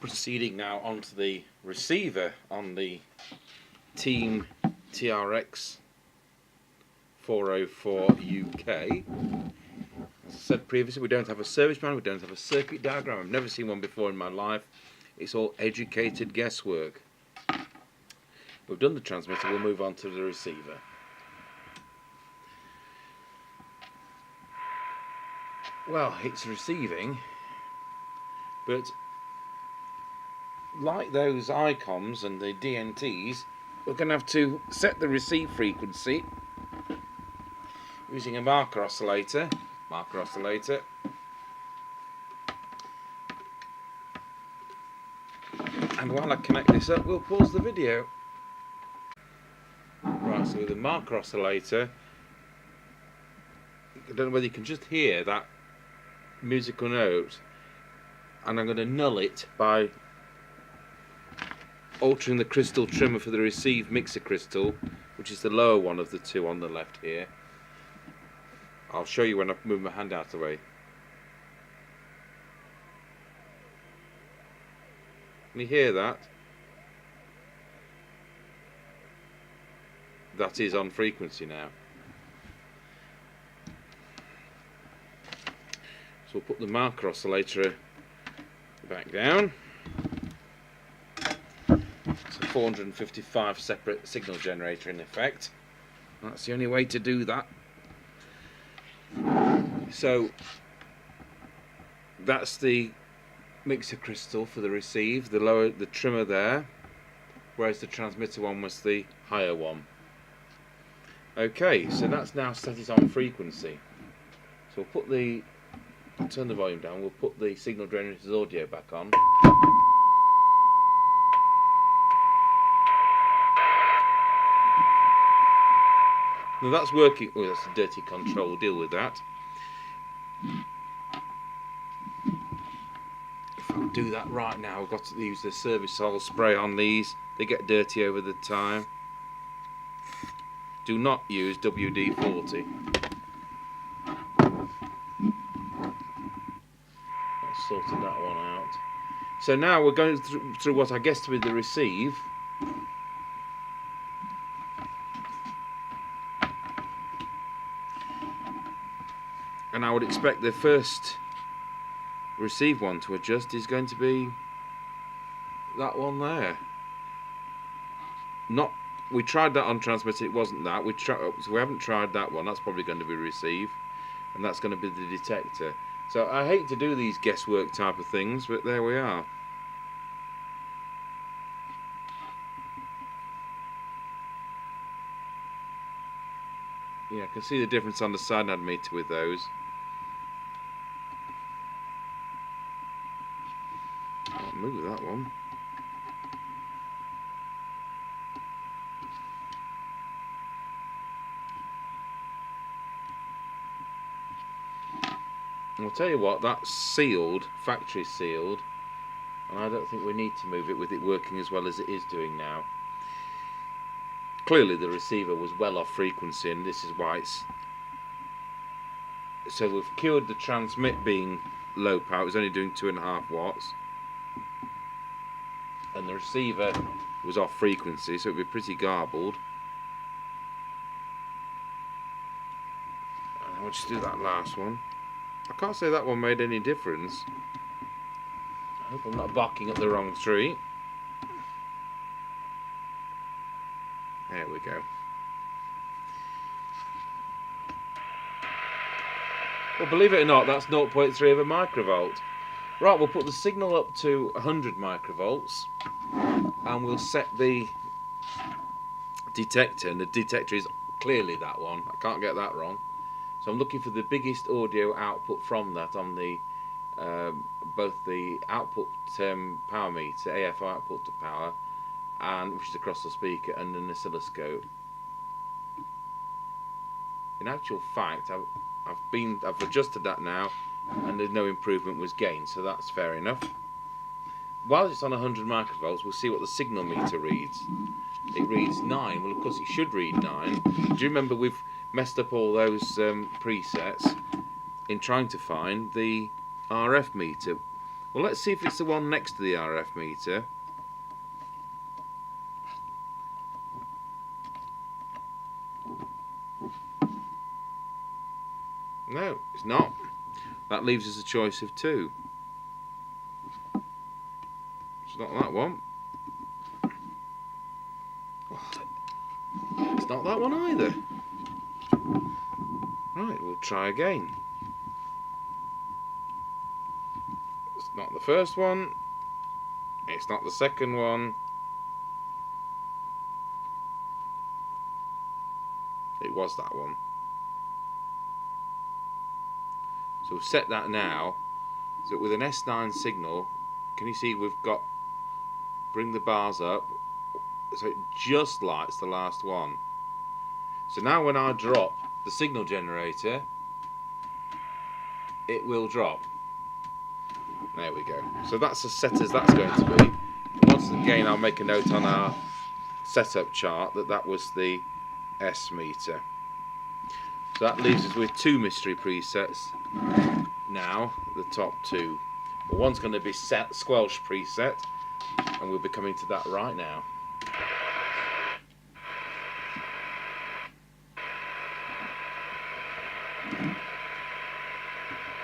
Proceeding now onto the receiver on the Team TRX404 UK. As I said previously, we don't have a service manual, we don't have a circuit diagram. I've never seen one before in my life. It's all educated guesswork. We've done the transmitter, we'll move on to the receiver. Well, it's receiving, but like those icons and the DNTs, we're going to have to set the receive frequency using a marker oscillator. And while I connect this up, we'll pause the video. Right, so with the marker oscillator, I don't know whether you can just hear that musical note, and I'm going to null it by altering the crystal trimmer for the receive mixer crystal, which is the lower one of the two on the left here. I'll show you when I move my hand out of the way. Can you hear that? That is on frequency now. So we'll put the marker oscillator back down. It's a 455 separate signal generator in effect. That's the only way to do that. So that's the mixer crystal for the receive, the trimmer there, whereas the transmitter one was the higher one. Okay, so that's now set it on frequency. So I'll turn the volume down, we'll put the signal generator's audio back on. Now that's working. Oh, that's a dirty control, we'll deal with that. If I do that right now, I've got to use the service oil spray on these. They get dirty over the time. Do not use WD-40. That's sorted that one out. So now we're going through what I guess to be the receive. And I would expect the first receive one to adjust is going to be that one there. We tried that on transmitter, it wasn't that. So we haven't tried that one. That's probably going to be receive, and that's going to be the detector. So I hate to do these guesswork type of things, but there we are. Yeah, I can see the difference on the side nav meter with those. I'll move that one. And I'll tell you what, that's sealed, factory sealed, and I don't think we need to move it with it working as well as it is doing now. Clearly the receiver was well off frequency, and this is why it's... So we've cured the transmit being low power, it was only doing 2.5 watts. And the receiver was off frequency, so it would be pretty garbled. And I'll just do that last one. I can't say that one made any difference. I hope I'm not barking at the wrong tree. There we go. Well, believe it or not, that's 0.3 of a microvolt. Right, we'll put the signal up to 100 microvolts, and we'll set the detector, and the detector is clearly that one. I can't get that wrong. So I'm looking for the biggest audio output from that on the both the output power meter, AF output to power, and which is across the speaker, and an oscilloscope. In actual fact, I've adjusted that now, and there's no improvement was gained, so that's fair enough. While it's on 100 microvolts, we'll see what the signal meter reads. It reads 9. Well, of course it should read 9. Do you remember we've messed up all those presets in trying to find the RF meter? Well, let's see if it's the one next to the RF meter. No, it's not. That leaves us a choice of two. It's not that one. It's not that one either. Right, we'll try again. It's not the first one. It's not the second one. It was that one. So we'll set that now. So with an S9 signal, can you see we've got, bring the bars up, so it just lights the last one. So now when I drop the signal generator, it will drop. There we go. So that's as set as that's going to be. And once again, I'll make a note on our setup chart that that was the S meter. So that leaves us with two mystery presets now, the top two. Well, one's going to be set squelch preset, and we'll be coming to that right now.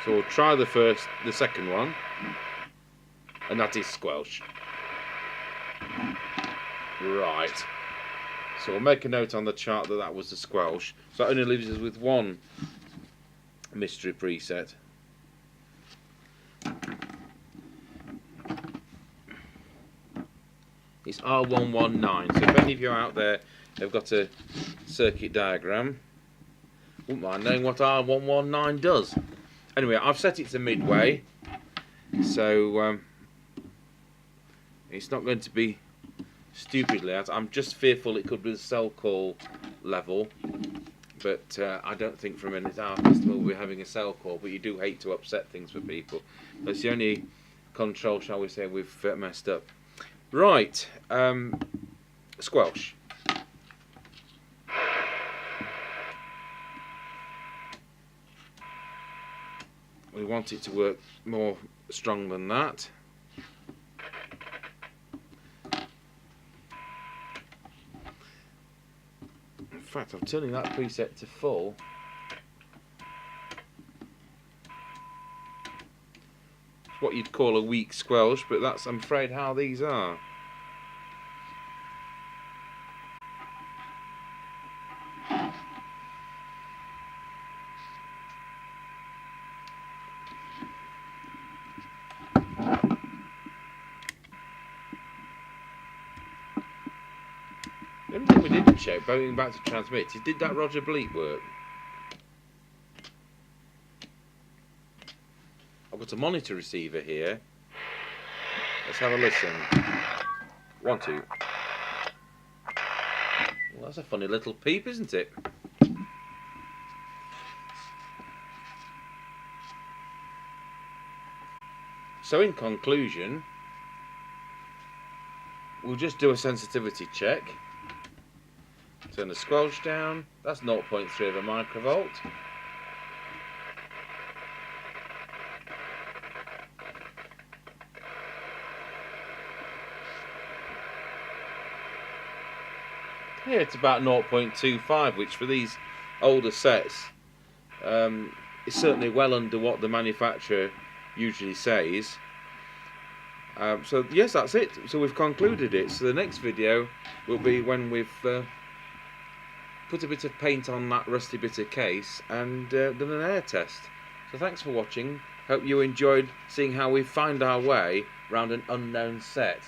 So we'll try the second one, and that is squelch. Right. So we'll make a note on the chart that that was the squelch. So that only leaves us with one mystery preset. It's R119. So if any of you out there have got a circuit diagram, wouldn't mind knowing what R119 does. Anyway, I've set it to midway, so it's not going to be stupidly out. I'm just fearful it could be the cell call level, but I don't think for a minute our customer will be having a cell call, but you do hate to upset things for people. That's the only control, shall we say, we've messed up. Right, squelch. We want it to work more strong than that. In fact, I'm turning that preset to full. It's what you'd call a weak squelch, but that's, I'm afraid, how these are. The only thing we didn't check, going back to transmit, is did that Roger Bleep work? I've got a monitor receiver here. Let's have a listen. 1, 2. Well, that's a funny little peep, isn't it? So in conclusion, we'll just do a sensitivity check. Turn the squelch down. That's 0.3 of a microvolt. Yeah, it's about 0.25, which for these older sets is certainly well under what the manufacturer usually says. So yes, that's it. So we've concluded it. So the next video will be when we've put a bit of paint on that rusty bit of case and done an air test. So thanks for watching. Hope you enjoyed seeing how we find our way around an unknown set.